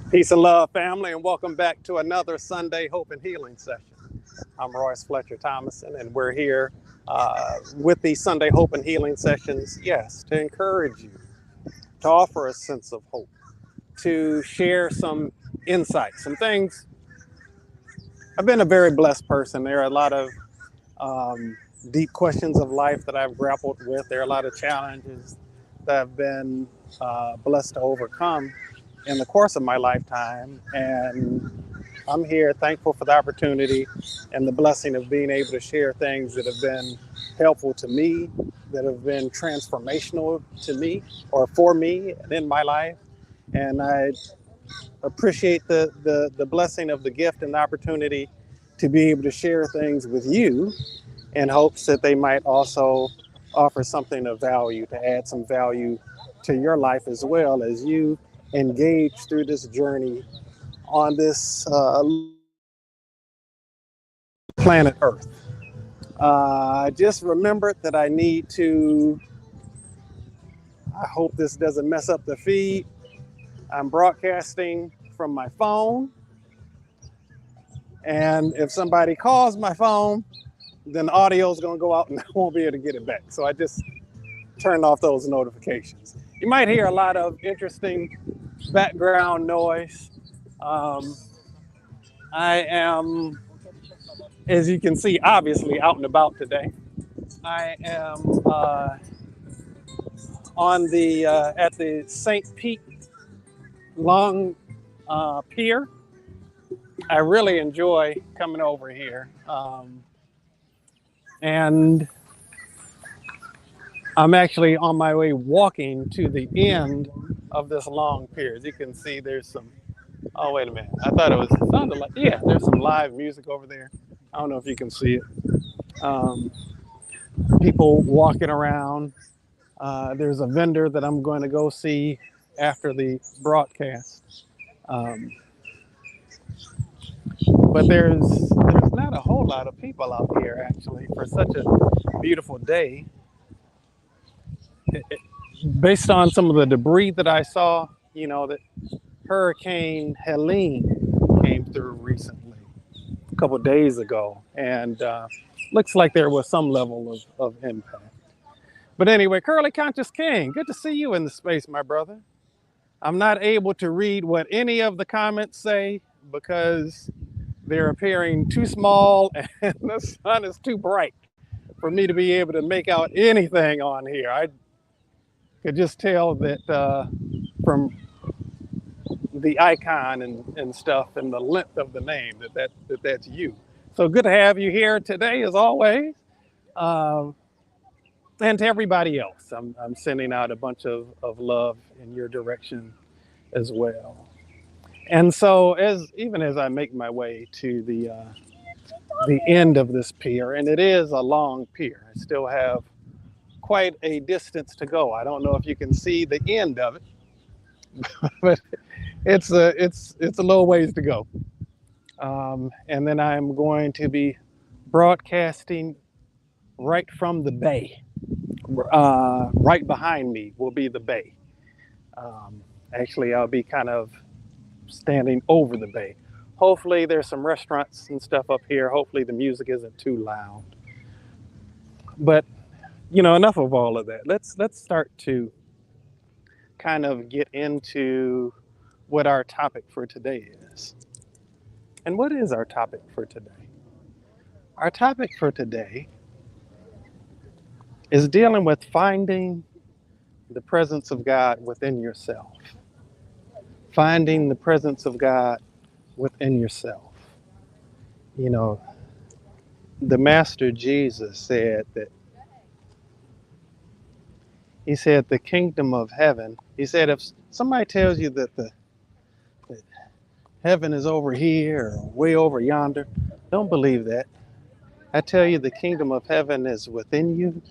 Peace and love, family, and welcome back to another Sunday Hope and Healing session. I'm Royce Fletcher Thomason, and we're here with these Sunday Hope and Healing sessions, yes, to encourage you, to offer a sense of hope, to share some insights, some things. I've been a very blessed person. There are a lot of deep questions of life that I've grappled with. There are a lot of challenges that I've been blessed to overcome in the course of my lifetime. And I'm here thankful for the opportunity and the blessing of being able to share things that have been helpful to me, that have been transformational to me or for me and in my life. And I appreciate the blessing of the gift and the opportunity to be able to share things with you in hopes that they might also offer something of value, to add some value to your life as well as you engage through this journey on this planet Earth. I just remembered that I need to, I hope this doesn't mess up the feed. I'm broadcasting from my phone. And if somebody calls my phone, then the audio is going to go out and I won't be able to get it back. So I just turned off those notifications. You might hear a lot of interesting background noise. I am, as you can see, obviously out and about today. I am on the at the St. Pete Long Pier. I really enjoy coming over here, and I'm actually on my way walking to the end of this long pier. As you can see, there's some. Oh, wait a minute! I thought it sounded like, yeah. There's some live music over there. I don't know if you can see it. Um, People walking around. There's a vendor that I'm going to go see after the broadcast. Um, but there's not a whole lot of people out here actually for such a beautiful day. Based on some of the debris that I saw, that Hurricane Helene came through recently, a couple of days ago, and looks like there was some level of impact. But anyway, Curly Conscious King, good to see you in the space, my brother. I'm not able to read what any of the comments say because they're appearing too small and the sun is too bright for me to be able to make out anything on here. I could just tell that from the icon and stuff and the length of the name that's you. So good to have you here today, as always. And to everybody else, I'm sending out a bunch of love in your direction as well. And so, even as I make my way to the end of this pier, and it is a long pier, I still have quite a distance to go. I don't know if you can see the end of it, but it's a little ways to go. And then I'm going to be broadcasting right from the bay. Right behind me will be the bay. Actually, I'll be kind of standing over the bay. Hopefully, there's some restaurants and stuff up here. Hopefully, the music isn't too loud. But enough of all of that. Let's start to kind of get into what our topic for today is. And what is our topic for today? Our topic for today is dealing with finding the presence of God within yourself. Finding the presence of God within yourself. The Master Jesus said that he said the kingdom of heaven, he said if somebody tells you that that heaven is over here or way over yonder, don't believe that. I tell you the kingdom of heaven is within you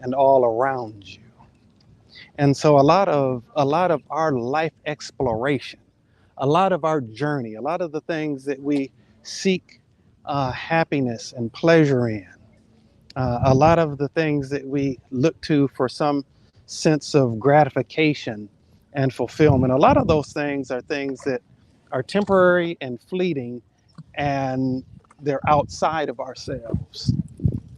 and all around you. And so a lot of our life exploration, a lot of our journey, a lot of the things that we seek happiness and pleasure in, a lot of the things that we look to for some sense of gratification and fulfillment, a lot of those things are things that are temporary and fleeting, and they're outside of ourselves.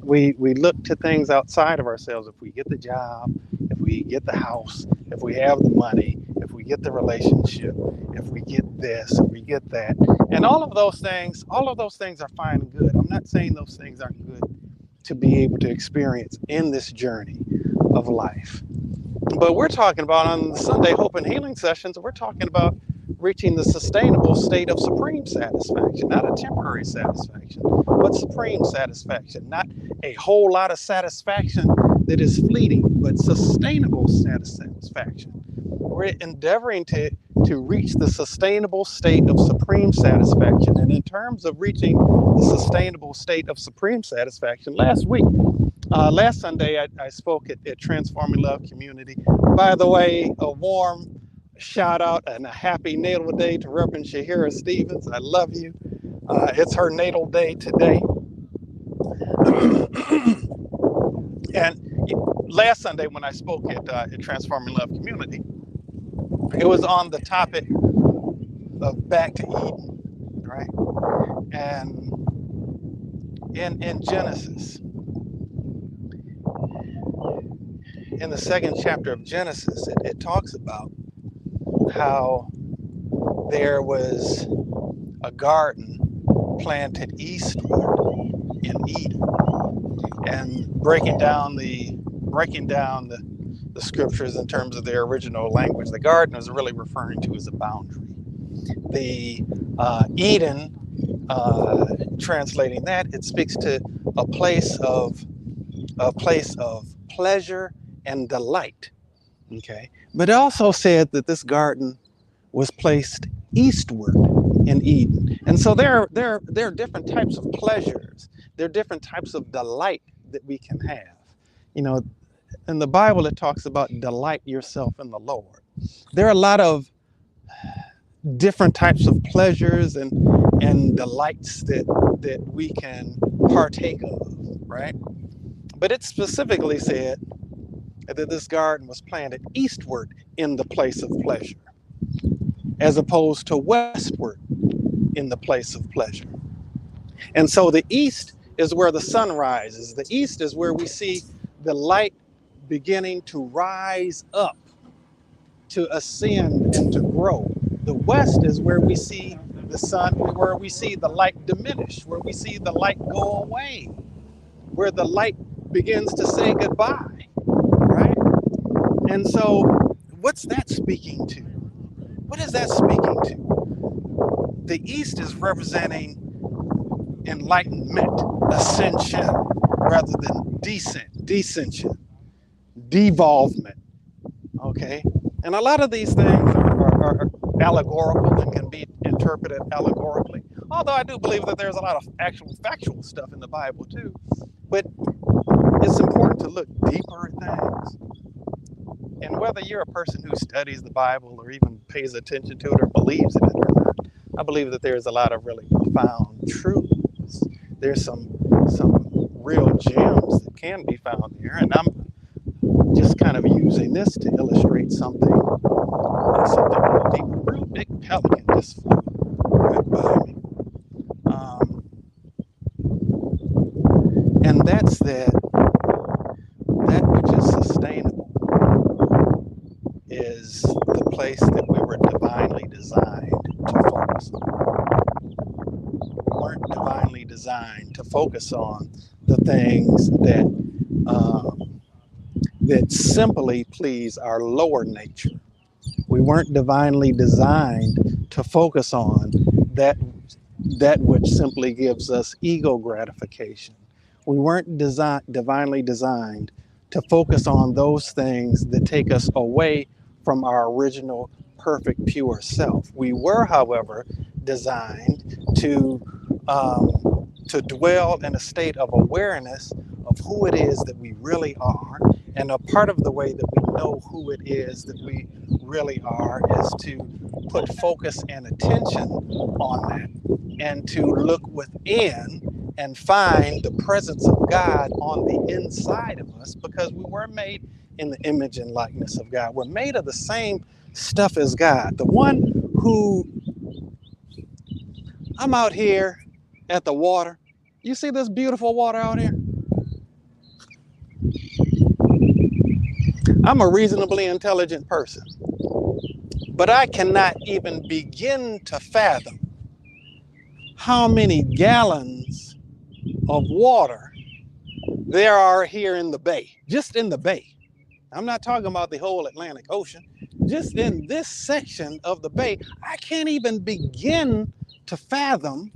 We look to things outside of ourselves. If we get the job, if we get the house, if we have the money, if we get the relationship, if we get this, if we get that, and all of those things are fine and good. I'm not saying those things aren't good to be able to experience in this journey of life. But we're talking about on the Sunday Hope and Healing sessions, we're talking about reaching the sustainable state of supreme satisfaction, not a temporary satisfaction, but supreme satisfaction, not a whole lot of satisfaction that is fleeting, but sustainable satisfaction. We're endeavoring to reach the sustainable state of supreme satisfaction. And in terms of reaching the sustainable state of supreme satisfaction, last Sunday, I spoke at Transforming Love Community. By the way, a warm shout out and a happy natal day to Reverend Shahira Stevens. I love you. It's her natal day today. And last Sunday, when I spoke at Transforming Love Community, it was on the topic of back to Eden, right? And in Genesis, in the second chapter of Genesis, it talks about how there was a garden planted eastward in Eden, and breaking down the scriptures in terms of their original language, the garden is really referring to as a boundary. The Eden, translating that, it speaks to a place of pleasure and delight. Okay, but it also said that this garden was placed eastward in Eden, and so there are different types of pleasures. There are different types of delight that we can have. You know, in the Bible, it talks about delight yourself in the Lord. There are a lot of different types of pleasures and delights that we can partake of, right? But it specifically said that this garden was planted eastward in the place of pleasure, as opposed to westward in the place of pleasure. And so the east is where the sun rises. The east is where we see the light beginning to rise up, to ascend and to grow. The west is where we see the sun, where we see the light diminish, where we see the light go away, where the light begins to say goodbye, right? And so what's that speaking to? What is that speaking to? The east is representing enlightenment, ascension, rather than descension, devolvement, okay? And a lot of these things are allegorical and can be interpreted allegorically, although I do believe that there's a lot of actual factual stuff in the Bible too. But it's important to look deeper at things. And whether you're a person who studies the Bible or even pays attention to it or believes in it or not, I believe that there's a lot of really profound truths. There's some real gems that can be found there. And I'm just kind of using this to illustrate something real deep. A real big pelican just flew right by me. And that's that which is sustainable is the place that we were divinely designed to focus on. We weren't divinely designed to focus on the things that simply please our lower nature. We weren't divinely designed to focus on that which simply gives us ego gratification. We weren't divinely designed to focus on those things that take us away from our original perfect pure self. We were, however, designed to dwell in a state of awareness of who it is that we really are. And a part of the way that we know who it is that we really are is to put focus and attention on that, and to look within and find the presence of God on the inside of us, because we were made in the image and likeness of God. We're made of the same stuff as God. The one who I'm out here at the water. You see this beautiful water out here? I'm a reasonably intelligent person, but I cannot even begin to fathom how many gallons of water there are here in the bay, just in the bay. I'm not talking about the whole Atlantic Ocean. Just in this section of the bay, I can't even begin to fathom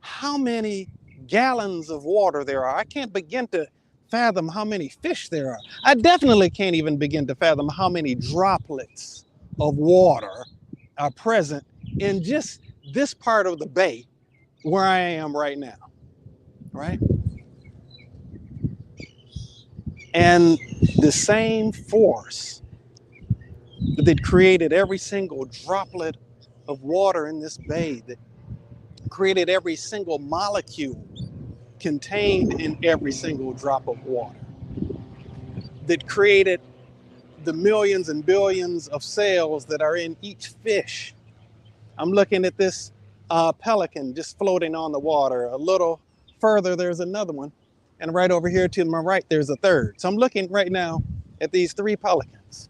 how many gallons of water there are. I can't begin to fathom how many fish there are. I definitely can't even begin to fathom how many droplets of water are present in just this part of the bay where I am right now, right? And the same force that created every single droplet of water in this bay, that created every single molecule contained in every single drop of water, that created the millions and billions of cells that are in each fish. I'm looking at this pelican just floating on the water. A little further, there's another one. And right over here to my right, there's a third. So I'm looking right now at these three pelicans.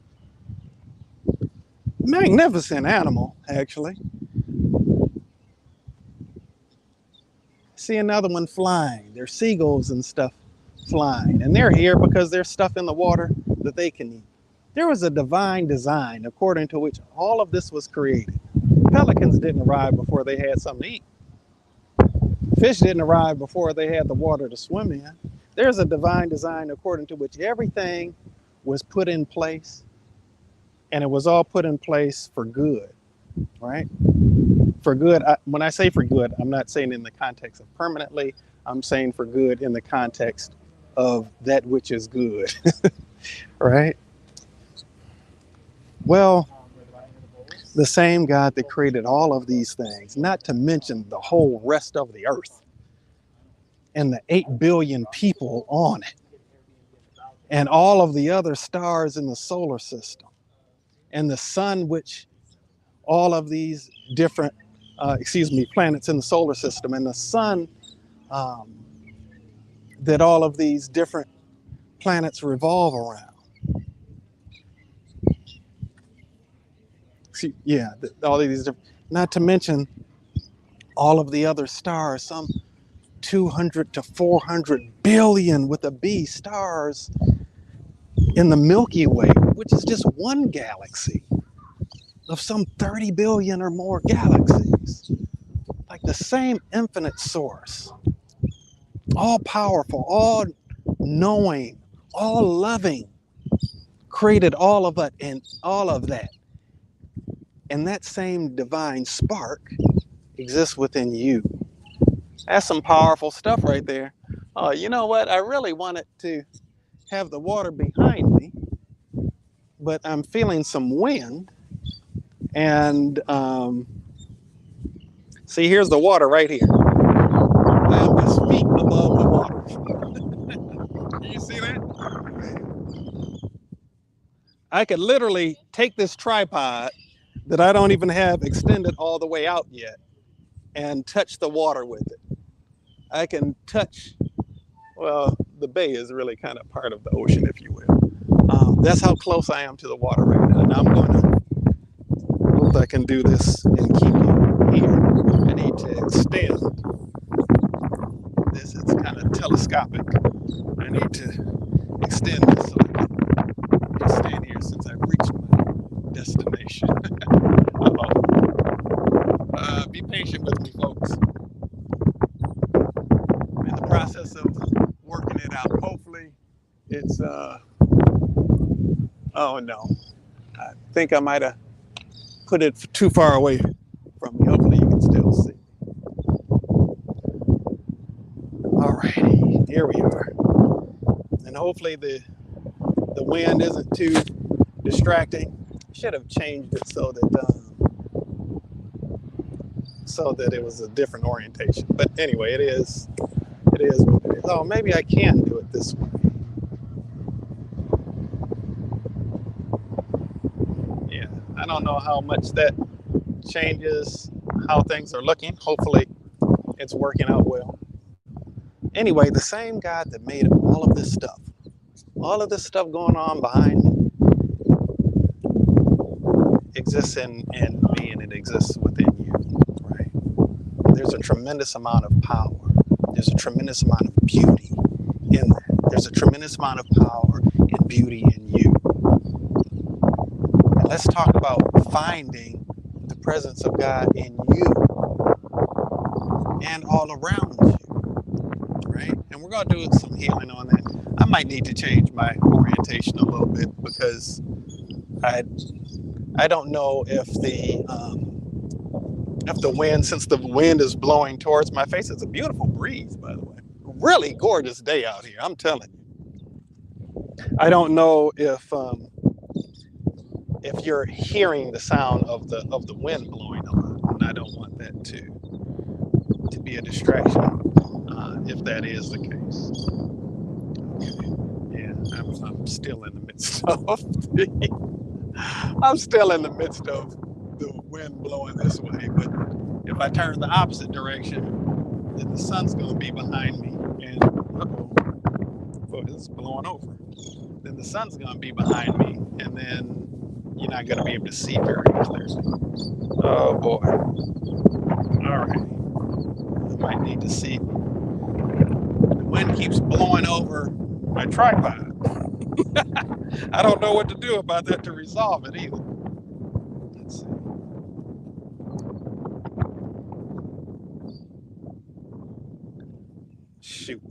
Magnificent animal, actually. See another one flying. There's seagulls and stuff flying. And they're here because there's stuff in the water that they can eat. There was a divine design according to which all of this was created. Pelicans didn't arrive before they had something to eat. Fish didn't arrive before they had the water to swim in. There's a divine design according to which everything was put in place, and it was all put in place for good, right? For good. When I say for good, I'm not saying in the context of permanently. I'm saying for good in the context of that which is good, right? Well, the same God that created all of these things, not to mention the whole rest of the earth and the 8 billion people on it, and all of the other stars in the solar system, and the sun, which all of these different, planets in the solar system, and the sun that all of these different planets revolve around. All of these different, not to mention all of the other stars, some 200 to 400 billion with a B stars in the Milky Way, which is just one galaxy of some 30 billion or more galaxies. Like the same infinite source, all powerful, all knowing, all loving, created all of it and all of that. And that same divine spark exists within you. That's some powerful stuff right there. You know what? I really wanted to have the water behind me, but I'm feeling some wind. And see, here's the water right here. I'm just feet above the water. You see that? I could literally take this tripod that I don't even have extended all the way out yet and touch the water with it. I can touch, well, the bay is really kind of part of the ocean, if you will. That's how close I am to the water right now. And I'm going to hope I can do this and keep you here. I need to extend this. It's kind of telescopic. I need to extend this so I can stand here since I've reached my destination. Be patient with me, folks. I'm in the process of working it out. Hopefully it's, oh no. I think I might have put it too far away from me. Hopefully you can still see. All righty, here we are. And hopefully the wind isn't too distracting. I should have changed it so that it was a different orientation. But anyway, it is what it is. Oh, maybe I can do it this way. Yeah, I don't know how much that changes how things are looking. Hopefully, it's working out well. Anyway, the same God that made all of this stuff going on behind me, exists in me and it exists within you, right? There's a tremendous amount of power. There's a tremendous amount of beauty in that. There's a tremendous amount of power and beauty in you. And let's talk about finding the presence of God in you and all around you, right? And we're going to do some healing on that. I might need to change my orientation a little bit because I don't know if the wind, since the wind is blowing towards my face, it's a beautiful breeze, by the way. Really gorgeous day out here, I'm telling you. I don't know if you're hearing the sound of the wind blowing a lot, and I don't want that to be a distraction, if that is the case. Okay. Yeah, I'm still in the midst of I'm still in the midst of the wind blowing this way, but if I turn the opposite direction, then the sun's going to be behind me, and boy, this is blowing over. Then the sun's going to be behind me, and then you're not going to be able to see very clearly. Oh boy! All right, I might need to see. The wind keeps blowing over my tripod. I don't know what to do about that to resolve it either. Let's see. Shoot.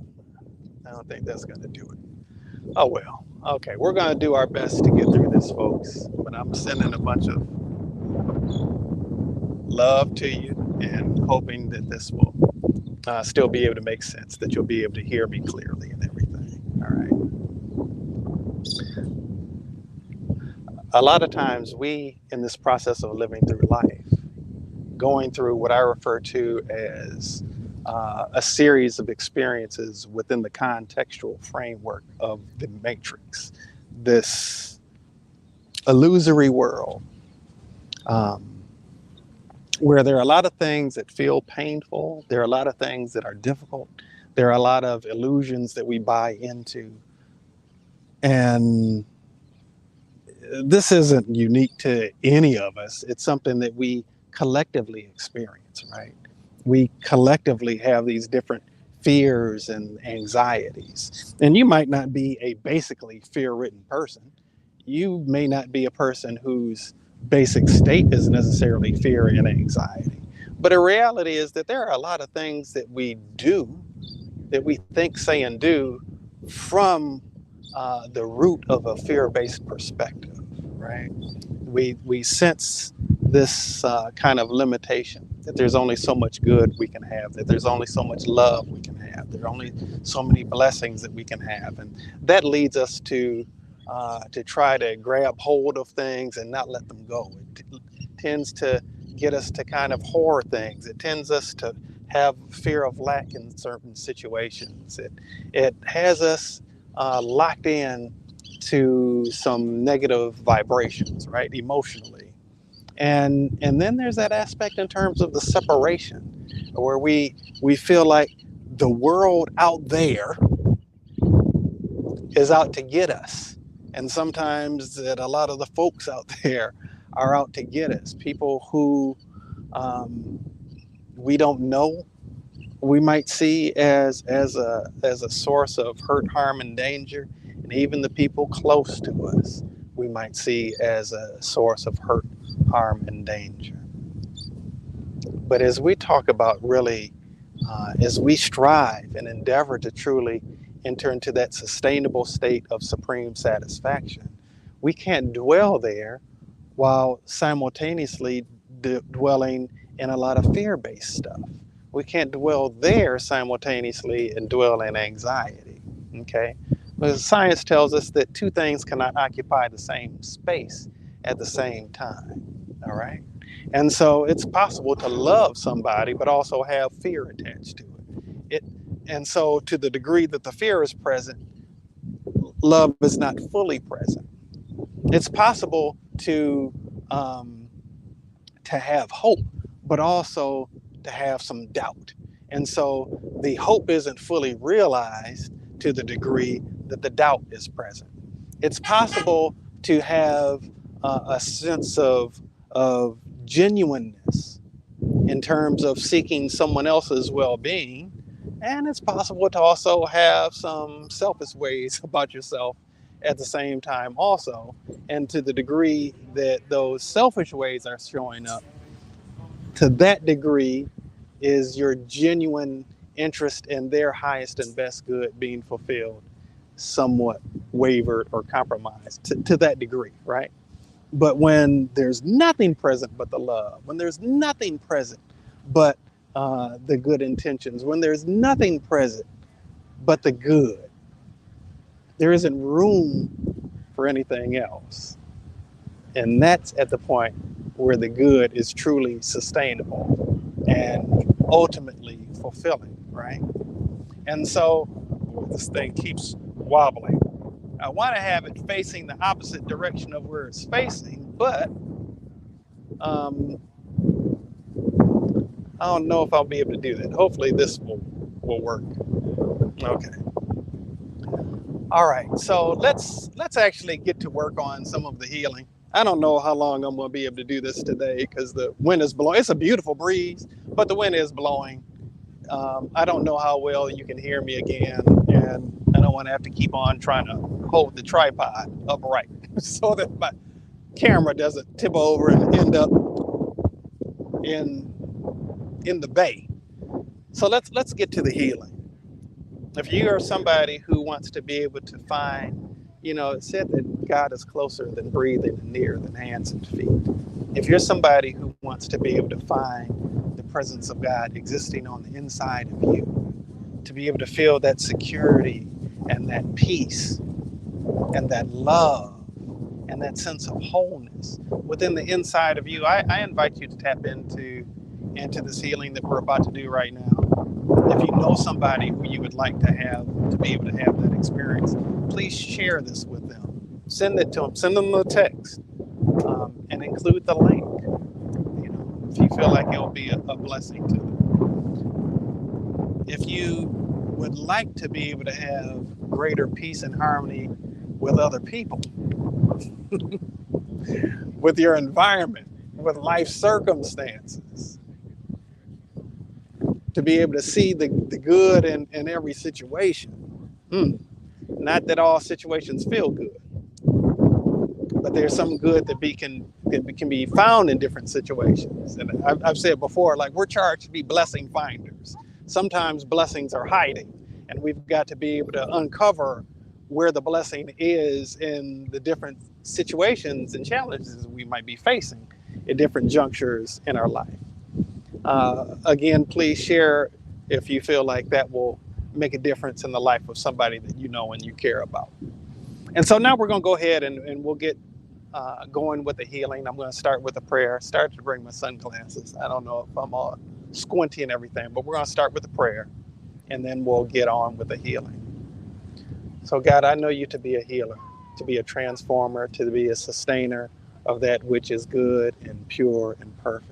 I don't think that's going to do it. Oh well. Okay, we're going to do our best to get through this, folks. But I'm sending a bunch of love to you and hoping that this will still be able to make sense, that you'll be able to hear me clearly and everything. All right. A lot of times we, in this process of living through life, going through what I refer to as a series of experiences within the contextual framework of the matrix, this illusory world, where there are a lot of things that feel painful, there are a lot of things that are difficult, there are a lot of illusions that we buy into. And this isn't unique to any of us. It's something that we collectively experience, right? We collectively have these different fears and anxieties. And you might not be a basically fear-ridden person. You may not be a person whose basic state is necessarily fear and anxiety. But the reality is that there are a lot of things that we do, that we think, say, and do from the root of a fear-based perspective, right? We sense this kind of limitation, that there's only so much good we can have, that there's only so much love we can have, there are only so many blessings that we can have, and that leads us to try to grab hold of things and not let them go. It tends to get us to kind of hoard things. It tends us to have fear of lack in certain situations. It has us locked in to some negative vibrations, right, emotionally. And then there's that aspect in terms of the separation, where we feel like the world out there is out to get us. And sometimes that a lot of the folks out there are out to get us. People who we don't know, we might see as a source of hurt, harm, and danger. And even the people close to us, we might see as a source of hurt, harm, and danger. But as we talk about really, as we strive and endeavor to truly enter into that sustainable state of supreme satisfaction, we can't dwell there while simultaneously dwelling in a lot of fear-based stuff. We can't dwell there simultaneously and dwell in anxiety, okay? Because science tells us that two things cannot occupy the same space at the same time, all right? And so it's possible to love somebody but also have fear attached to it. And so to the degree that the fear is present, love is not fully present. It's possible to have hope but also to have some doubt. And so the hope isn't fully realized to the degree that the doubt is present. It's possible to have a sense of genuineness in terms of seeking someone else's well being. And it's possible to also have some selfish ways about yourself at the same time, also. And to the degree that those selfish ways are showing up, to that degree is your genuine interest in their highest and best good being fulfilled somewhat wavered or compromised to that degree, right? But when there's nothing present but the love, when there's nothing present but the good intentions, when there's nothing present but the good, there isn't room for anything else. And that's at the point where the good is truly sustainable and ultimately fulfilling, right? And so this thing keeps wobbling. I want to have it facing the opposite direction of where it's facing, but um, I don't know if I'll be able to do that. Hopefully this will work. Okay. All right. So let's actually get to work on some of the healing. I don't know how long I'm going to be able to do this today because the wind is blowing. It's a beautiful breeze, but the wind is blowing. I don't know how well you can hear me again, and I don't want to have to keep on trying to hold the tripod upright so that my camera doesn't tip over and end up in the bay. So let's get to the healing. If you are somebody who wants to be able to find, it said that God is closer than breathing and nearer than hands and feet. If you're somebody who wants to be able to find the presence of God existing on the inside of you, to be able to feel that security and that peace and that love and that sense of wholeness within the inside of you, I invite you to tap into this healing that we're about to do right now. If you know somebody who you would like to be able to have that experience, please share this with them. Send it to them. Send them a text, and include the link. If you feel like it'll be a blessing to them. If you would like to be able to have greater peace and harmony with other people, with your environment, with life circumstances, to be able to see the good in every situation. Not that all situations feel good, but there's some good that can be found in different situations. And I've said before, like, we're charged to be blessing finders. Sometimes blessings are hiding, and we've got to be able to uncover where the blessing is in the different situations and challenges we might be facing at different junctures in our life. Again, please share if you feel like that will make a difference in the life of somebody that you know and you care about. And so now we're going to go ahead and we'll get going with the healing. I'm going to start with a prayer. Start to bring my sunglasses. I don't know if I'm all squinty and everything, but we're going to start with a prayer, and then we'll get on with the healing. So God, I know you to be a healer, to be a transformer, to be a sustainer of that which is good and pure and perfect.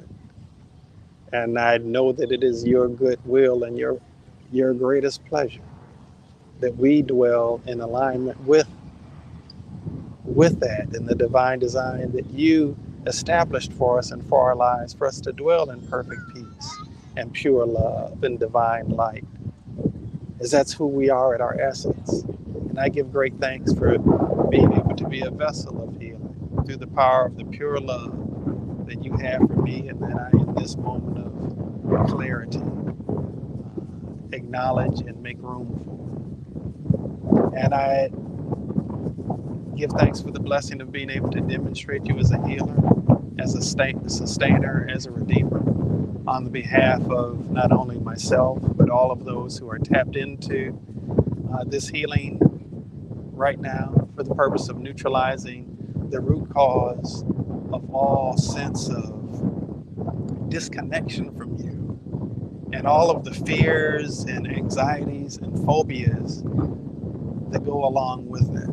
And I know that it is your good will and your greatest pleasure that we dwell in alignment with that in the divine design that you established for us and for our lives, for us to dwell in perfect peace and pure love and divine light, as that's who we are at our essence. And I give great thanks for being able to be a vessel of healing through the power of the pure love that you have for me, and that I, in this moment of clarity, acknowledge and make room for. And I give thanks for the blessing of being able to demonstrate you as a healer, as a sustainer, as a redeemer, on the behalf of not only myself, but all of those who are tapped into this healing right now for the purpose of neutralizing the root cause of all sense of disconnection from you and all of the fears and anxieties and phobias that go along with it.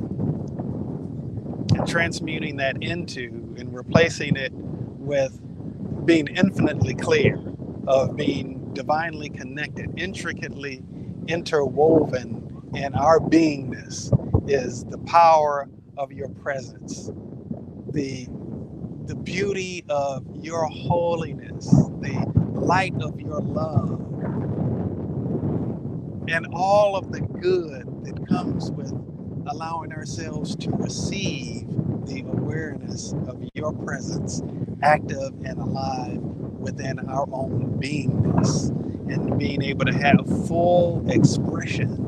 And transmuting that into and replacing it with being infinitely clear, of being divinely connected, intricately interwoven in our beingness, is the power of your presence, the beauty of your holiness, the light of your love, and all of the good that comes with allowing ourselves to receive the awareness of your presence active and alive within our own beingness, and being able to have full expression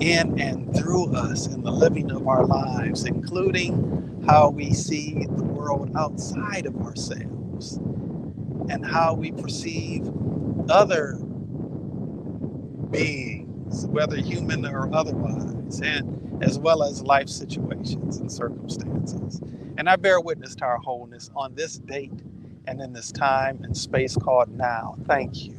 in and through us in the living of our lives, including how we see the world outside of ourselves and how we perceive other beings, whether human or otherwise, and as well as life situations and circumstances. And I bear witness to our wholeness on this date and in this time and space called now. Thank you.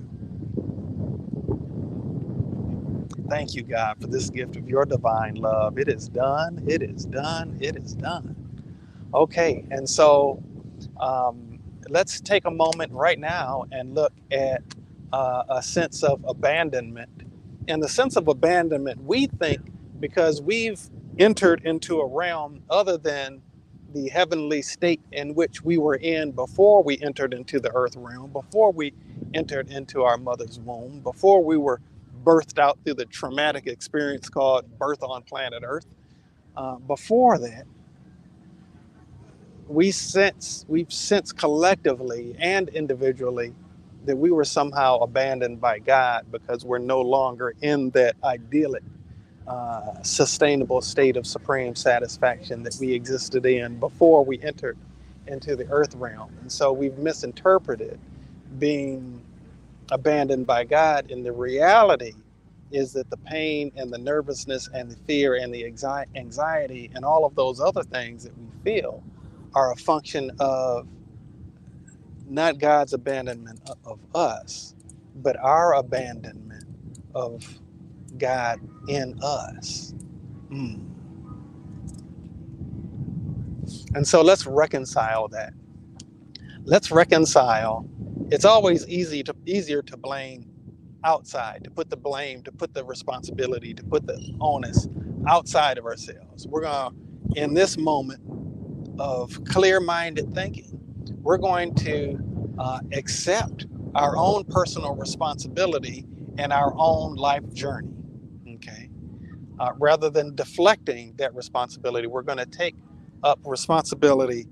Thank you, God, for this gift of your divine love. It is done. It is done. It is done. Okay, and so let's take a moment right now and look at a sense of abandonment. In the sense of abandonment, we think because we've entered into a realm other than the heavenly state in which we were in before we entered into the earth realm, before we entered into our mother's womb, before we were birthed out through the traumatic experience called birth on planet Earth. Before that, we've sensed collectively and individually that we were somehow abandoned by God because we're no longer in that idyllic, sustainable state of supreme satisfaction that we existed in before we entered into the earth realm. And so we've misinterpreted being abandoned by God, and the reality is that the pain and the nervousness and the fear and the anxiety and all of those other things that we feel are a function of not God's abandonment of us, but our abandonment of God in us. And so let's reconcile that. Let's reconcile. It's always easier to blame outside, to put the blame, to put the responsibility, to put the onus outside of ourselves. We're going to, in this moment of clear-minded thinking, we're going to accept our own personal responsibility and our own life journey, okay? Rather than deflecting that responsibility, we're going to take up responsibility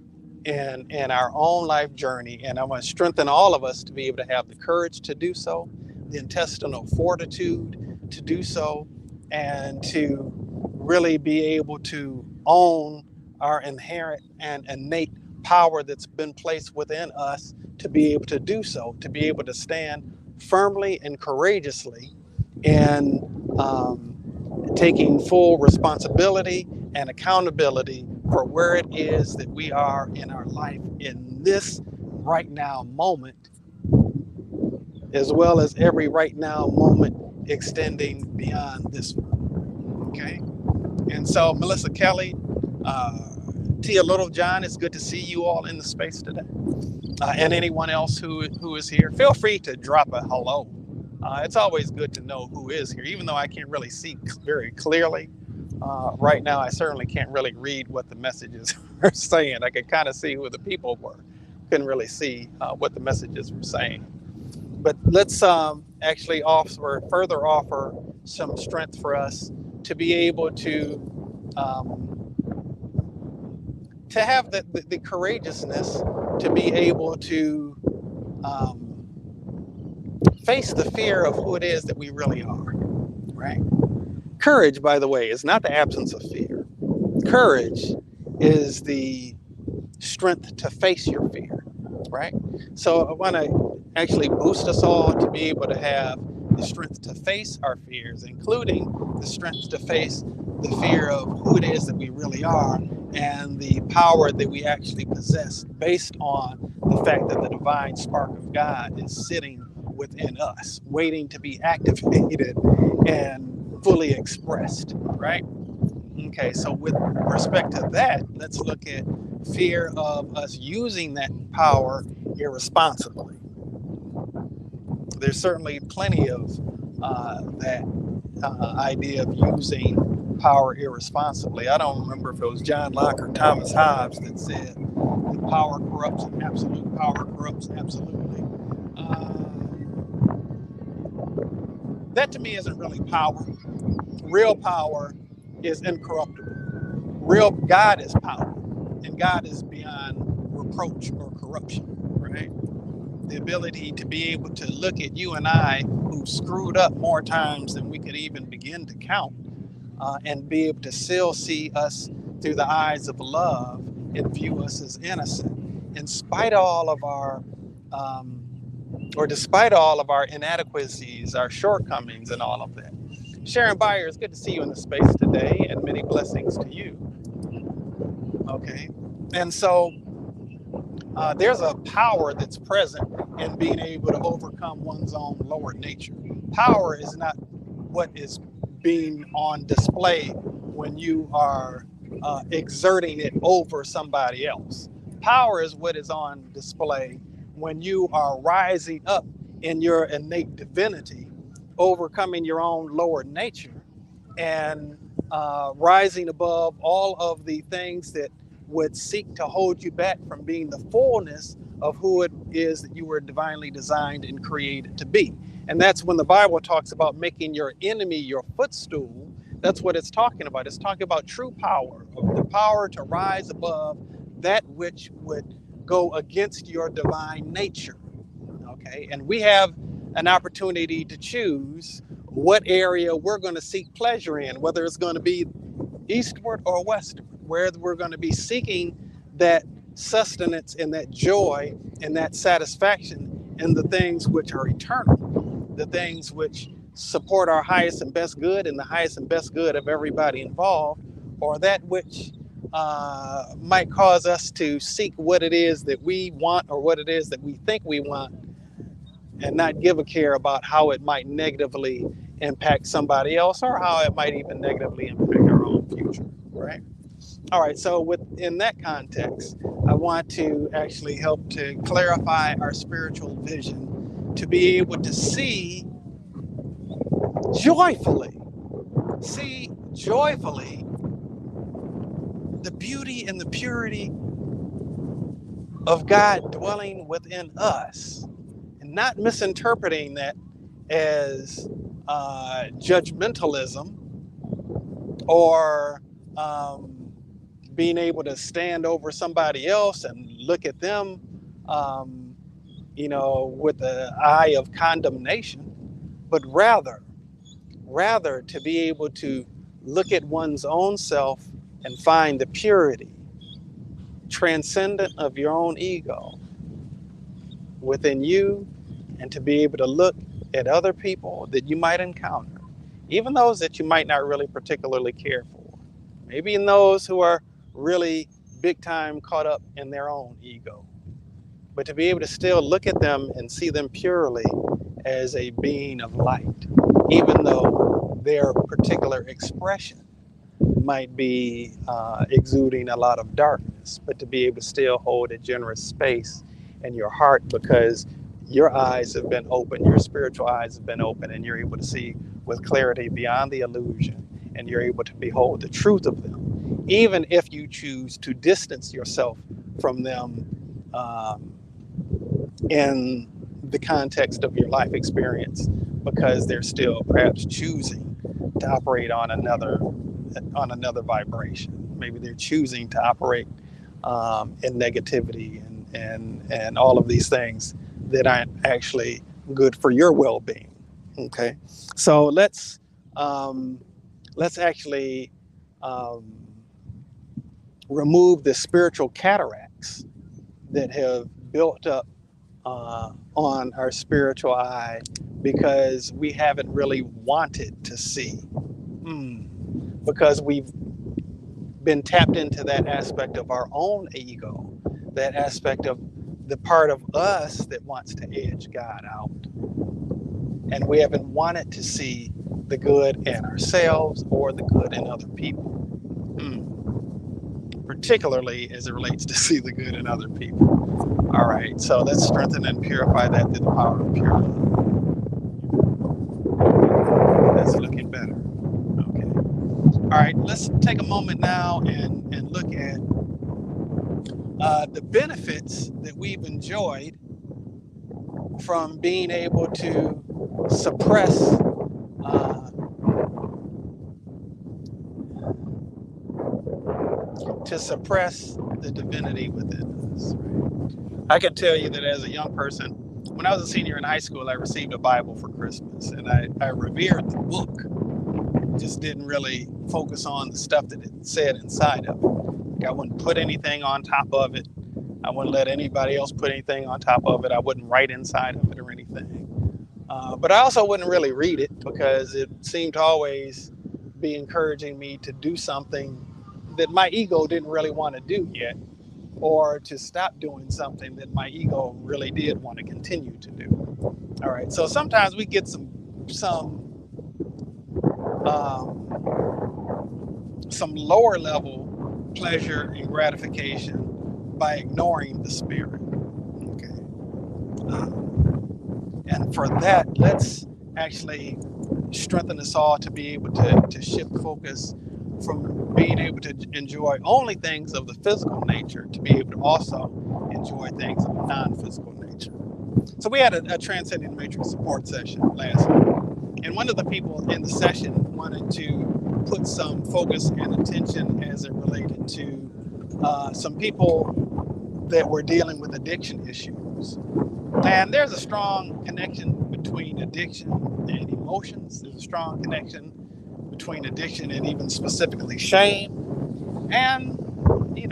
in our own life journey, and I want to strengthen all of us to be able to have the courage to do so, the intestinal fortitude to do so, and to really be able to own our inherent and innate power that's been placed within us to be able to do so, to be able to stand firmly and courageously in taking full responsibility and accountability for where it is that we are in our life in this right now moment, as well as every right now moment extending beyond this one. Okay? And so, Melissa Kelly, Tia Littlejohn, it's good to see you all in the space today. And anyone else who is here, feel free to drop a hello. It's always good to know who is here, even though I can't really see very clearly. Right now, I certainly can't really read what the messages are saying. I could kind of see who the people were. Couldn't really see what the messages were saying. But let's actually further offer some strength for us to be able to have the courageousness to be able to face the fear of who it is that we really are, right? Courage, by the way, is not the absence of fear. Courage is the strength to face your fear, right? So I want to actually boost us all to be able to have the strength to face our fears, including the strength to face the fear of who it is that we really are and the power that we actually possess based on the fact that the divine spark of God is sitting within us, waiting to be activated and fully expressed, right? Okay, so with respect to that, let's look at fear of us using that power irresponsibly. There's certainly plenty of that idea of using power irresponsibly. I don't remember if it was John Locke or Thomas Hobbes that said that power corrupts and absolute power corrupts absolutely. That to me isn't really power. Real power is incorruptible. Real God is power, and God is beyond reproach or corruption, right? The ability to be able to look at you and I, who screwed up more times than we could even begin to count, and be able to still see us through the eyes of love and view us as innocent, in spite of all of our, or despite all of our inadequacies, our shortcomings, and all of that. Sharon Byers, good to see you in the space today, and many blessings to you. Okay, and so there's a power that's present in being able to overcome one's own lower nature. Power is not what is being on display when you are exerting it over somebody else. Power is what is on display when you are rising up in your innate divinity, overcoming your own lower nature, and rising above all of the things that would seek to hold you back from being the fullness of who it is that you were divinely designed and created to be. And that's when the Bible talks about making your enemy your footstool. That's what it's talking about. It's talking about true power, the power to rise above that which would go against your divine nature. Okay, and we have an opportunity to choose what area we're going to seek pleasure in, whether it's going to be eastward or westward, where we're going to be seeking that sustenance and that joy and that satisfaction in the things which are eternal, the things which support our highest and best good and the highest and best good of everybody involved, or that which might cause us to seek what it is that we want or what it is that we think we want, and not give a care about how it might negatively impact somebody else or how it might even negatively impact our own future, right? All right, so within that context, I want to actually help to clarify our spiritual vision, to be able to see joyfully the beauty and the purity of God dwelling within us, and not misinterpreting that as judgmentalism or being able to stand over somebody else and look at them, with the eye of condemnation, but rather to be able to look at one's own self and find the purity transcendent of your own ego within you, and to be able to look at other people that you might encounter, even those that you might not really particularly care for, maybe in those who are really big time caught up in their own ego, but to be able to still look at them and see them purely as a being of light, even though their particular expression might be exuding a lot of darkness, but to be able to still hold a generous space in your heart, because your eyes have been open, your spiritual eyes have been open, and you're able to see with clarity beyond the illusion, and you're able to behold the truth of them, even if you choose to distance yourself from them in the context of your life experience, because they're still perhaps choosing to operate on another vibration. Maybe they're choosing to operate in negativity and all of these things that aren't actually good for your well-being. Okay, so let's actually remove the spiritual cataracts that have built up on our spiritual eye, because we haven't really wanted to see, because we've been tapped into that aspect of our own ego, that aspect of the part of us that wants to edge God out. And we haven't wanted to see the good in ourselves or the good in other people. particularly as it relates to see the good in other people. All right, so let's strengthen and purify that through the power of pure love. That's looking better. Okay. All right, let's take a moment now and look at the benefits that we've enjoyed from being able to suppress the divinity within us. Right? I can tell you that as a young person, when I was a senior in high school, I received a Bible for Christmas, and I revered the book. Just didn't really focus on the stuff that it said inside of it. I wouldn't put anything on top of it. I wouldn't let anybody else put anything on top of it. I wouldn't write inside of it or anything. But I also wouldn't really read it because it seemed to always be encouraging me to do something that my ego didn't really want to do yet, or to stop doing something that my ego really did want to continue to do. All right, so sometimes we get some lower level pleasure and gratification by ignoring the spirit. Okay, and for that, let's actually strengthen us all to be able to shift focus from being able to enjoy only things of the physical nature to be able to also enjoy things of a non-physical nature. So we had a Transcending Matrix support session last week, and one of the people in the session wanted to put some focus and attention as it related to some people that were dealing with addiction issues. And there's a strong connection between addiction and emotions. There's a strong connection between addiction and even specifically shame. And, you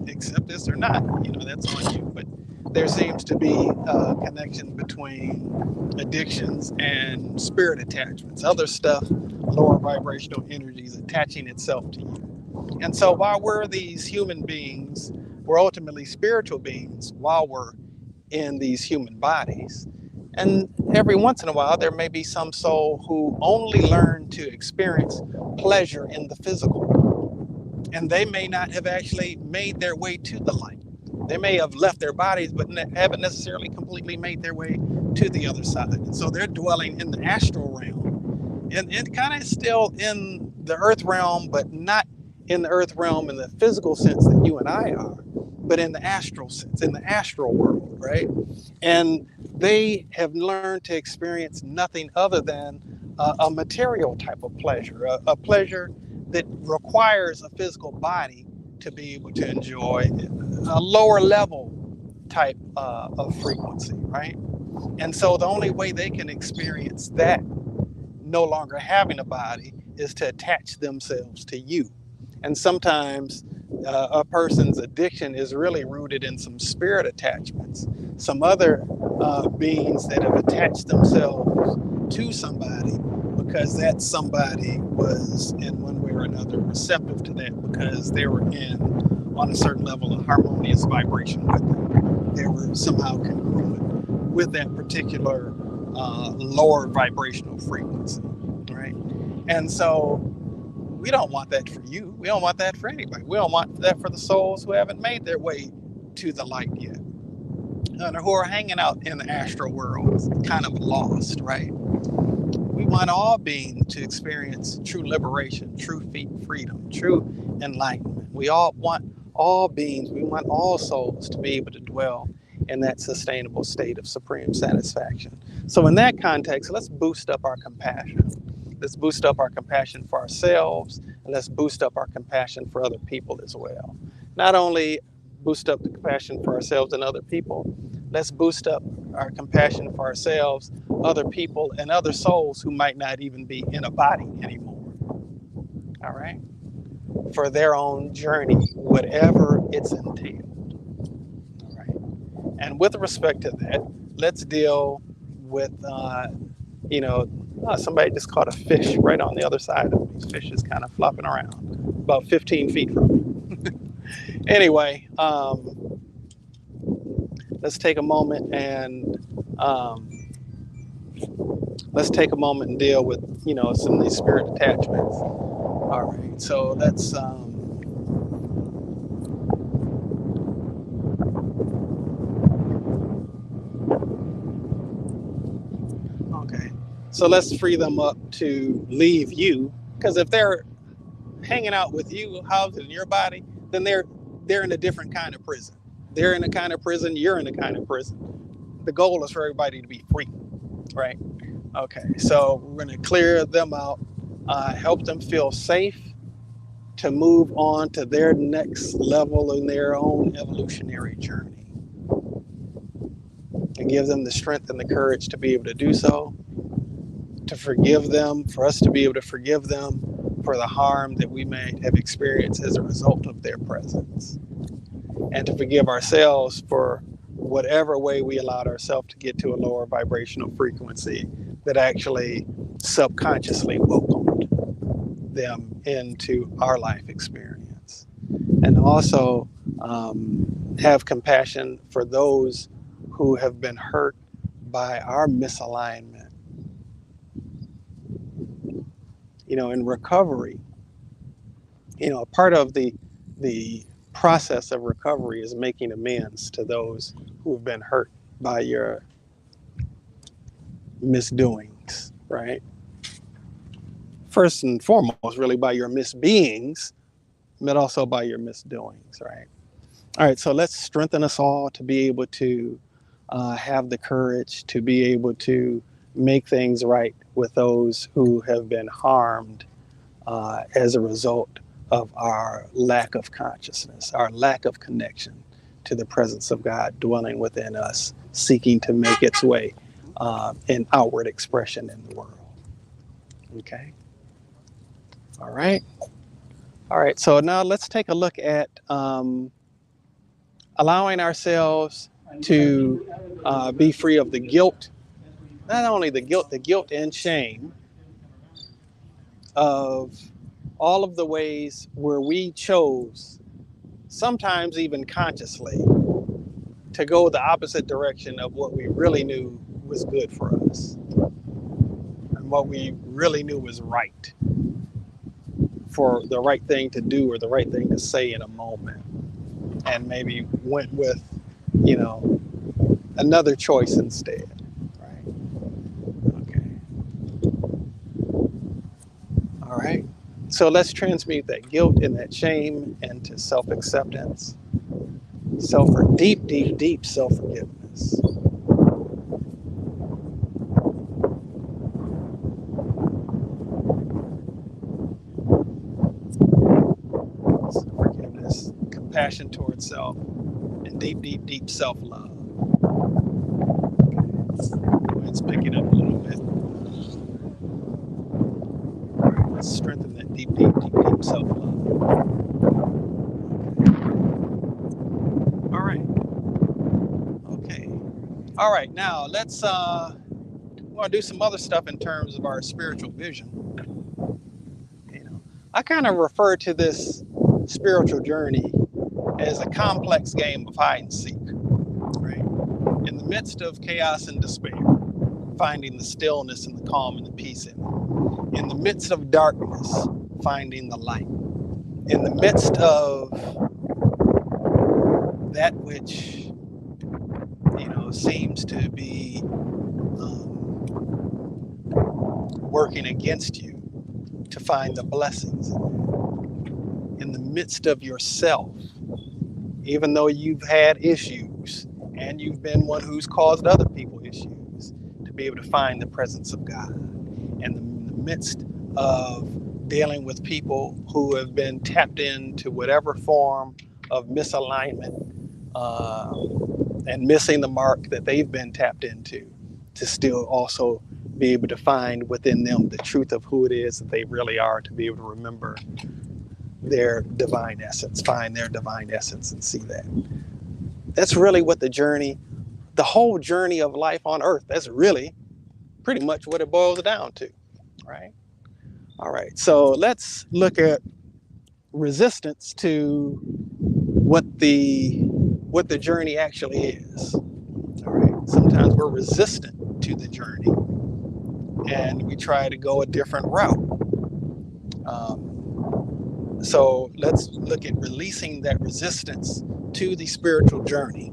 accept this or not, that's on you. But there seems to be a connection between addictions and spirit attachments, other stuff, lower vibrational energies attaching itself to you. And so while we're these human beings, we're ultimately spiritual beings while we're in these human bodies. And every once in a while, there may be some soul who only learn to experience pleasure in the physical. And they may not have actually made their way to the light. They may have left their bodies, but haven't necessarily completely made their way to the other side. And so they're dwelling in the astral realm. And it kind of still in the earth realm, but not in the earth realm in the physical sense that you and I are, but in the astral sense, in the astral world, right? And they have learned to experience nothing other than a material type of pleasure, a pleasure that requires a physical body to be able to enjoy a lower level type of frequency, right? And so the only way they can experience that, no longer having a body, is to attach themselves to you. And sometimes a person's addiction is really rooted in some spirit attachments, some other beings that have attached themselves to somebody because that somebody was in one way or another receptive to that because they were on a certain level of harmonious vibration with them. They were somehow congruent with that particular lower vibrational frequency, right? And so we don't want that for you. We don't want that for anybody. We don't want that for the souls who haven't made their way to the light yet, and who are hanging out in the astral world, kind of lost, right? We want all beings to experience true liberation, true freedom, true enlightenment. We all want all beings, we want all souls to be able to dwell in that sustainable state of supreme satisfaction. So in that context, let's boost up our compassion. Let's boost up our compassion for ourselves, and let's boost up our compassion for other people as well. Not only boost up the compassion for ourselves and other people, let's boost up our compassion for ourselves, other people, and other souls who might not even be in a body anymore. All right? For their own journey, whatever it's entailed. All right? And with respect to that, let's deal with, somebody just caught a fish right on the other side of me. This fish is kind of flopping around about 15 feet from me. Anyway, let's take a moment and deal with, some of these spirit attachments. All right, so let's So let's free them up to leave you, because if they're hanging out with you, housed in your body, then they're in a different kind of prison. They're in a kind of prison, you're in a kind of prison. The goal is for everybody to be free, right? Okay, so we're going to clear them out, help them feel safe to move on to their next level in their own evolutionary journey, and give them the strength and the courage to be able to do so, to forgive them, for us to be able to forgive them for the harm that we may have experienced as a result of their presence, and to forgive ourselves for whatever way we allowed ourselves to get to a lower vibrational frequency that actually subconsciously welcomed them into our life experience. And also have compassion for those who have been hurt by our misalignment. In recovery, part of the process of recovery is making amends to those who have been hurt by your misdoings, right? First and foremost, really by your misbeings, but also by your misdoings, right? All right, so let's strengthen us all to be able to have the courage to be able to make things right with those who have been harmed as a result of our lack of consciousness, our lack of connection to the presence of God dwelling within us, seeking to make its way in outward expression in the world. Okay. All right. All right. So now let's take a look at allowing ourselves to be free of the guilt, not only the guilt and shame of all of the ways where we chose, sometimes even consciously, to go the opposite direction of what we really knew was good for us and what we really knew was right, for the right thing to do or the right thing to say in a moment, and maybe went with, another choice instead, right? Okay. All right. So let's transmute that guilt and that shame into self-acceptance, deep, deep, deep self-forgiveness. Self-forgiveness, compassion towards self, and deep, deep, deep self-love. Okay. Let's pick it up a little bit. Let's strengthen that deep, deep, deep, deep self-love. All right. Okay. All right. Now let's want to do some other stuff in terms of our spiritual vision. I kind of refer to this spiritual journey as a complex game of hide and seek. Right. In the midst of chaos and despair, finding the stillness and the calm and the peace in it. In the midst of darkness, finding the light. In the midst of that which, seems to be working against you, to find the blessings in it. In the midst of yourself, even though you've had issues and you've been one who's caused other people issues, to be able to find the presence of God. In the midst of dealing with people who have been tapped into whatever form of misalignment and missing the mark that they've been tapped into, to still also be able to find within them the truth of who it is that they really are, to be able to remember their divine essence, find their divine essence and see that. That's really what the whole journey of life on earth, that's really pretty much what it boils down to, right? All right, so let's look at resistance to what the journey actually is. All right, sometimes we're resistant to the journey and we try to go a different route. So let's look at releasing that resistance to the spiritual journey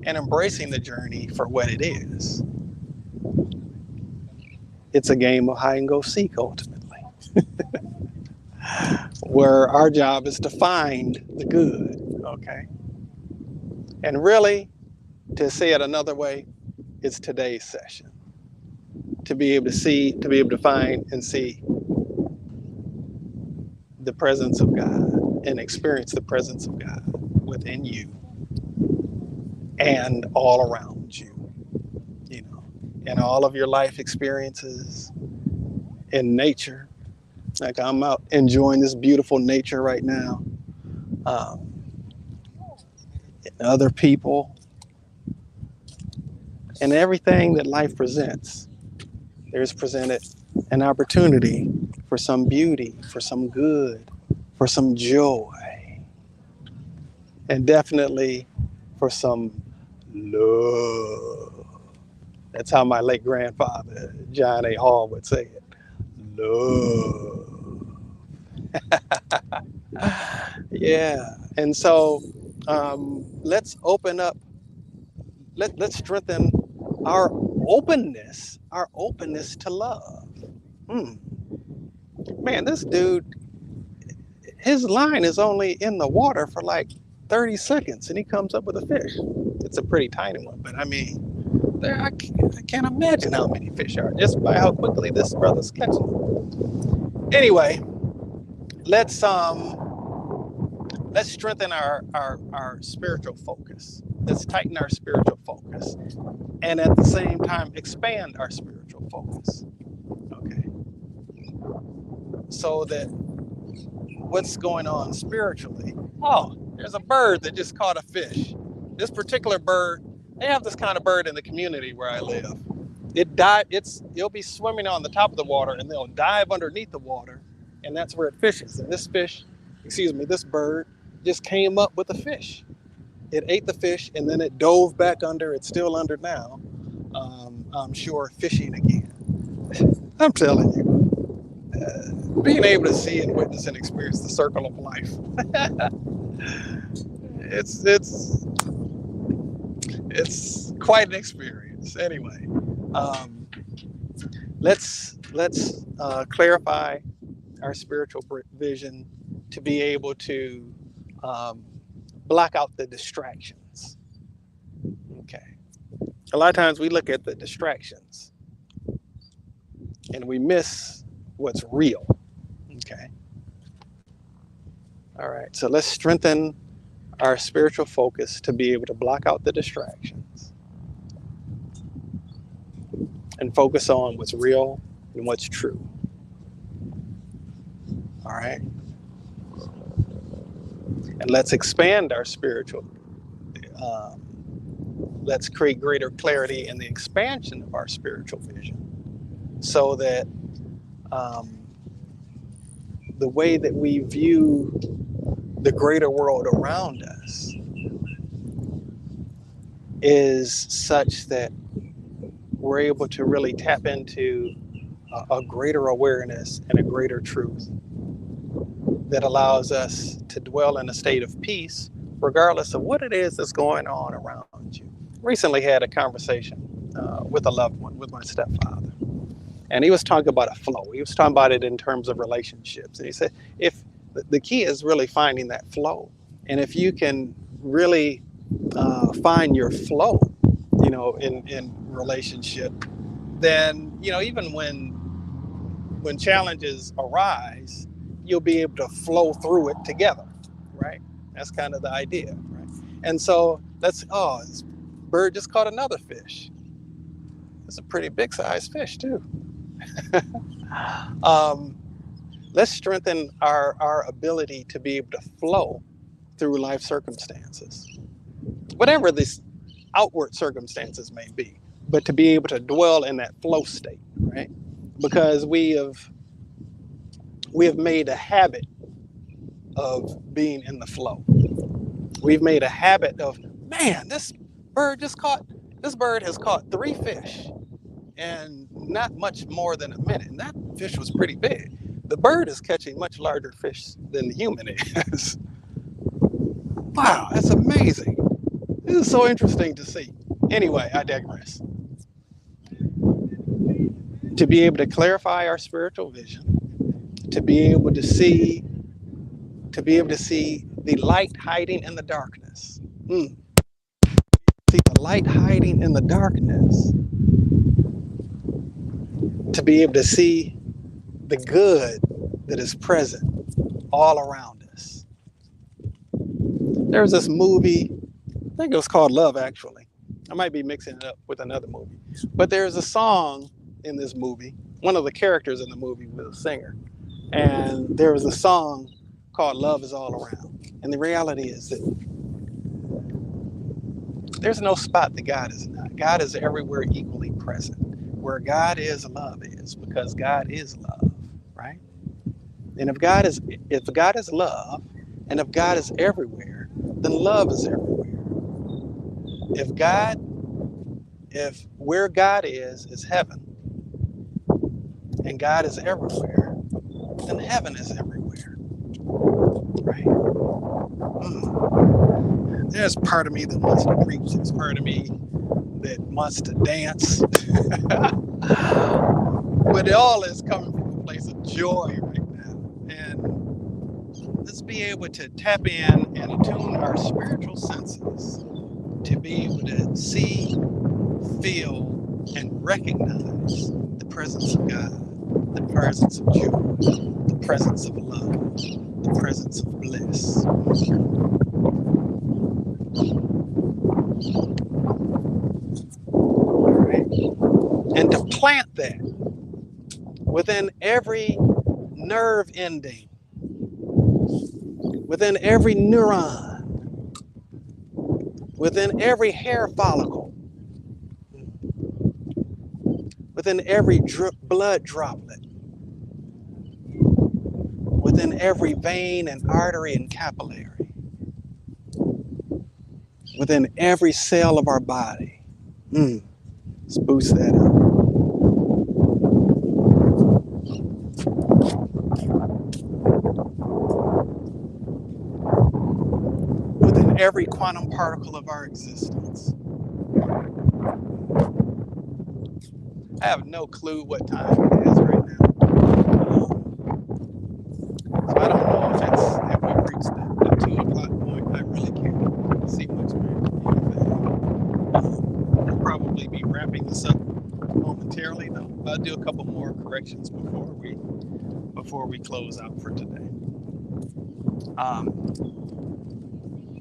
and embracing the journey for what it is. it's a game of hide and go seek ultimately, where our job is to find the good, okay? And really, to say it another way, it's today's session. To be able to see, to be able to find and see the presence of God and experience the presence of God within you and all around you, you know, in all of your life experiences, in nature. Like I'm out enjoying this beautiful nature right now. And other people and everything that life presents. There's presented an opportunity for some beauty, for some good, for some joy, and definitely for some love. That's how my late grandfather, John A. Hall, would say it. Love. Yeah. And so let's open up, let's strengthen our openness to love. Man, this dude, his line is only in the water for like 30 seconds and he comes up with a fish. It's a pretty tiny one, but I mean, I can't imagine how many fish are just by how quickly this brother's catching. Anyway, let's strengthen our spiritual focus. Let's tighten our spiritual focus, and at the same time expand our spiritual focus. Okay, so that what's going on spiritually? Oh, there's a bird that just caught a fish. This particular bird, they have this kind of bird in the community where I live. It'll be swimming on the top of the water and they'll dive underneath the water, and that's where it fishes. And this bird just came up with a fish. It ate the fish and then it dove back under. It's still under now. I'm sure fishing again. I'm telling you, being able to see and witness and experience the circle of life. It's quite an experience. Anyway, let's clarify our spiritual vision to be able to block out the distractions. Okay. A lot of times we look at the distractions and we miss what's real. Okay. All right. So let's strengthen our spiritual focus to be able to block out the distractions and focus on what's real and what's true. All right. And let's expand our spiritual, let's create greater clarity in the expansion of our spiritual vision so that the way that we view the greater world around us is such that we're able to really tap into a greater awareness and a greater truth that allows us to dwell in a state of peace regardless of what it is that's going on around you. Recently had a conversation with a loved one, with my stepfather, and he was talking about a flow. He was talking about it in terms of relationships, and he said if the key is really finding that flow, and if you can really find your flow, in relationship, then even when challenges arise, you'll be able to flow through it together, right? That's kind of the idea, right? And so this bird just caught another fish. It's a pretty big sized fish too. Let's strengthen our ability to be able to flow through life circumstances, whatever these outward circumstances may be, but to be able to dwell in that flow state, right? Because we have made a habit of being in the flow. We've made a habit of, man, this bird has caught 3 fish in not much more than a minute. And that fish was pretty big. The bird is catching much larger fish than the human is. Wow, that's amazing. This is so interesting to see. Anyway, I digress. to be able to clarify our spiritual vision, to be able to see the light hiding in the darkness. See the light hiding in the darkness. To be able to see the good that is present all around us. There was this movie, I think it was called Love, actually. I might be mixing it up with another movie. But there's a song in this movie. One of the characters in the movie was a singer. And there was a song called Love is All Around. And the reality is that there's no spot that God is not. God is everywhere equally present. Where God is, love is, because God is love, right? And if God is love, and if God is everywhere, then love is everywhere. If where God is heaven, and God is everywhere, then heaven is everywhere, right? There's part of me that wants to preach. There's part of me that wants to dance. But it all is coming from a place of joy right now. And let's be able to tap in and attune our spiritual senses to be able to see, feel, and recognize the presence of God, the presence of joy, the presence of love, the presence of bliss. All right. And to plant that within every nerve ending, within every neuron, within every hair follicle, within every blood droplet, within every vein and artery and capillary, within every cell of our body. Let's boost that up. Within every quantum particle of our existence. I have no clue what time it is right now. So I don't know if we've reached the 2 o'clock point. I really can't see much more anything. We'll probably be wrapping this up momentarily, though. I'll do a couple more corrections before we close out for today.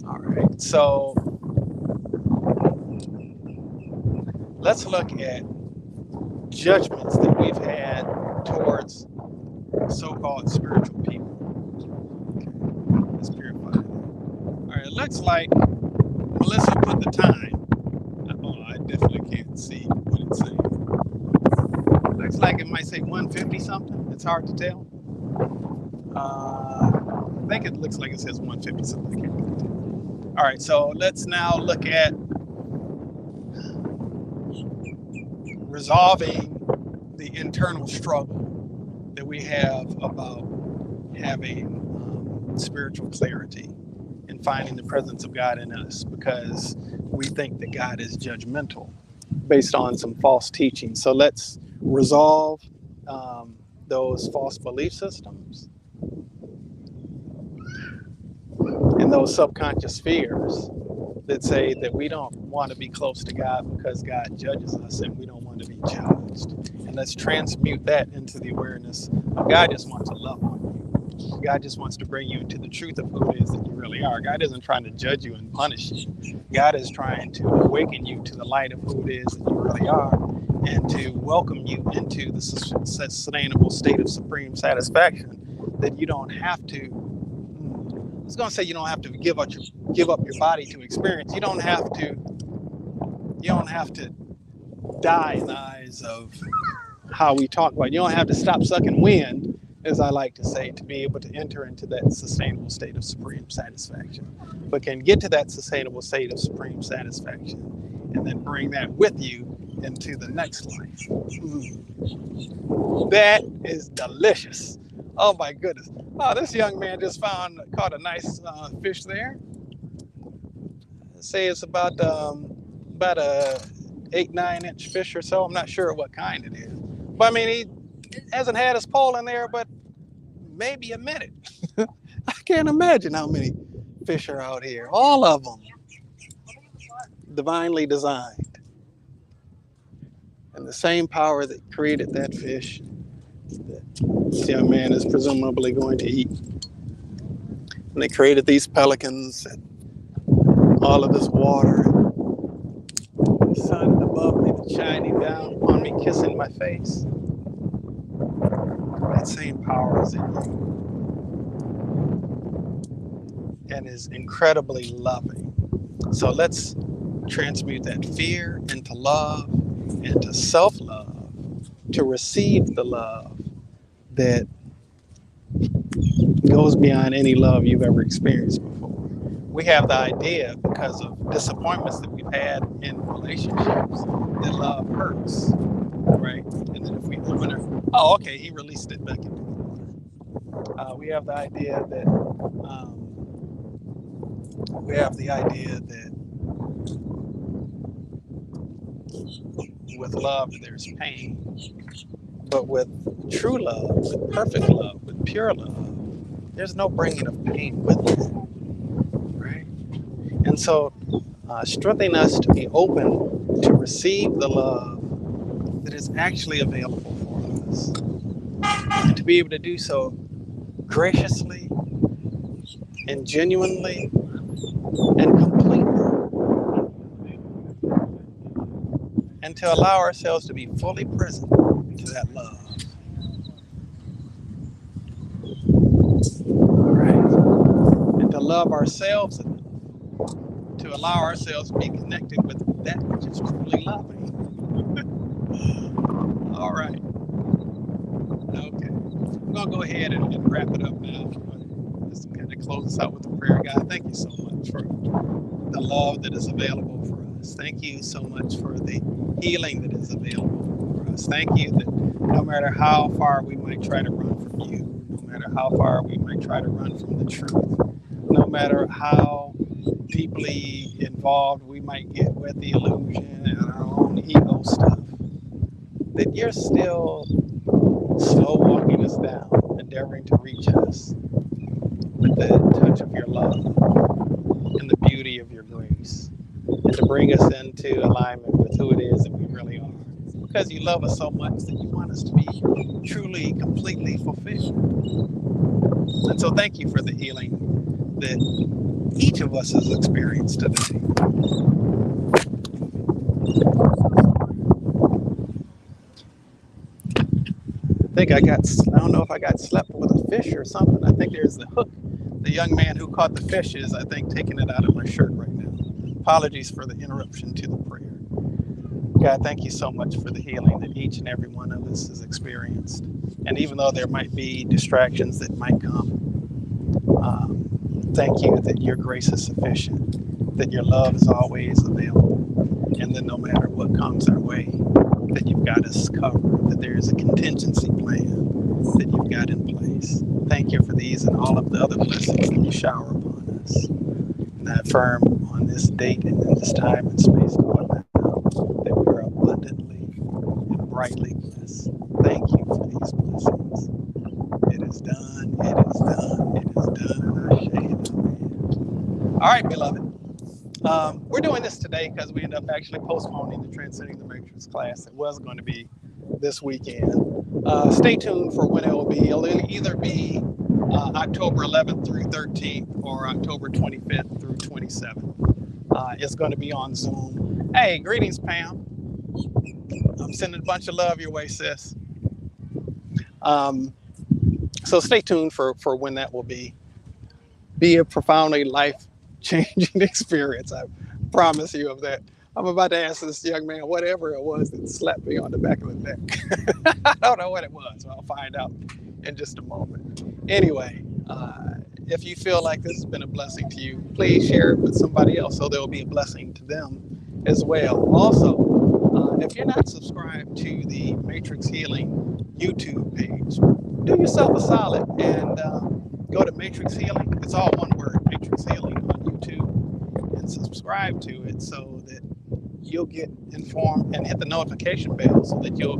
All right, so let's look at judgments that we've had towards so-called spiritual people. Okay, let's purify that. All right, it looks like Melissa put the time. Oh, I definitely can't see what it's saying. It looks like it might say 150 something. It's hard to tell. I think it looks like it says 150 something. All right, so let's now look at resolving the internal struggle that we have about having spiritual clarity and finding the presence of God in us, because we think that God is judgmental based on some false teaching. So let's resolve those false belief systems and those subconscious fears that say that we don't want to be close to God because God judges us and we don't want to be judged. And let's transmute that into the awareness of God just wants to love on you. God just wants to bring you into the truth of who it is that you really are. God isn't trying to judge you and punish you. God is trying to awaken you to the light of who it is that you really are, and to welcome you into the sustainable state of supreme satisfaction that you don't have to. I was going to say you don't have to give up your body to experience. You don't have to die in the eyes of how we talk about it. You don't have to stop sucking wind, as I like to say, to be able to enter into that sustainable state of supreme satisfaction. But can get to that sustainable state of supreme satisfaction and then bring that with you into the next life. That is delicious. Oh my goodness. Oh, this young man just caught a nice fish there. I'd say it's about a 8-9 inch fish or so. I'm not sure what kind it is, But I mean, he hasn't had his pole in there, but maybe a minute. I can't imagine how many fish are out here. All of them divinely designed. And the same power that created that fish that this young man is presumably going to eat. And they created these pelicans and all of this water. The sun above me shining down on me, kissing my face. That same power is in you. And is incredibly loving. So let's transmute that fear into love, into self-love, to receive the love that goes beyond any love you've ever experienced before. We have the idea, because of disappointments that we've had in relationships, that love hurts, right? And then if we open it, oh, okay, he released it back into the water. We have the idea that with love there's pain, but with true love, with perfect love, with pure love, there's no bringing of pain with it, right? And so strengthening us to be open to receive the love that is actually available for us, and to be able to do so graciously and genuinely and completely, and to allow ourselves to be fully present to that love. All right. And to love ourselves enough to allow ourselves to be connected with that which is truly loving. All right. Okay. I'm going to go ahead and wrap it up now. Just kind of close us out with a prayer. God, thank you so much for the love that is available for us. Thank you so much for the healing that is available for us. Thank you that no matter how far we might try to run from you, no matter how far we might try to run from the truth, no matter how deeply involved we might get with the illusion and our own ego stuff, that you're still slow walking us down, endeavoring to reach us with the touch of your love and the beauty of your grace, and to bring us into alignment with who it is that we really are. Because you love us so much that you want us to be truly, completely fulfilled. And so thank you for the healing that each of us has experienced today. I don't know if I got slept with a fish or something. I think there's the hook. The young man who caught the fish is, I think, taking it out of my shirt right now. Apologies for the interruption to the prayer. God, thank you so much for the healing that each and every one of us has experienced. And even though there might be distractions that might come, thank you that your grace is sufficient, that your love is always available, and that no matter what comes our way, that you've got us covered, that there is a contingency plan that you've got in place. Thank you for these and all of the other blessings that you shower upon us. And I affirm on this date and in this time and space called now that we are abundantly and brightly blessed. Thank you for these blessings. It is done, it is done, it is done, and I shade it. All right, beloved. We're doing this today because we ended up actually postponing the Transcending the Matrix class. It was going to be this weekend. Stay tuned for when it will be. It'll either be October 11th through 13th or October 25th through 27th. It's going to be on Zoom. Hey, greetings, Pam. I'm sending a bunch of love your way, sis. So stay tuned for when that will be. Be a profoundly life-changing experience. I promise you of that. I'm about to ask this young man whatever it was that slapped me on the back of the neck. I don't know what it was. I'll find out in just a moment. Anyway, if you feel like this has been a blessing to you, please share it with somebody else so there will be a blessing to them as well. Also, if you're not subscribed to the Matrix Healing YouTube page, do yourself a solid and go to Matrix Healing. It's all one word, Matrix Healing on YouTube, and subscribe to it so that you'll get informed and hit the notification bell so that you'll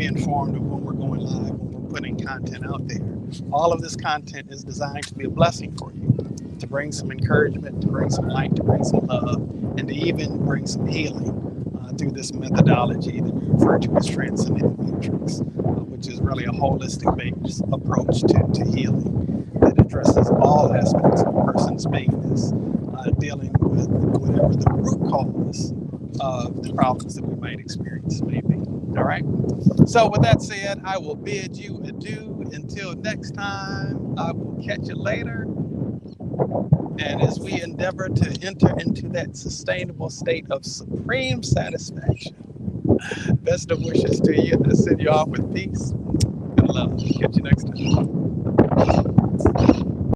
be informed of when we're going live, when we're putting content out there. All of this content is designed to be a blessing for you, to bring some encouragement, to bring some light, to bring some love, and to even bring some healing through this methodology that we refer to as Transcendent Matrix, which is really a holistic based approach to healing that addresses all aspects of a person's beingness, dealing with whatever the root cause of the problems that we might experience may be. All right. So with that said, I will bid you adieu until next time. I will catch you later. And as we endeavor to enter into that sustainable state of supreme satisfaction, best of wishes to you. I send you off with peace and love. Catch you next time.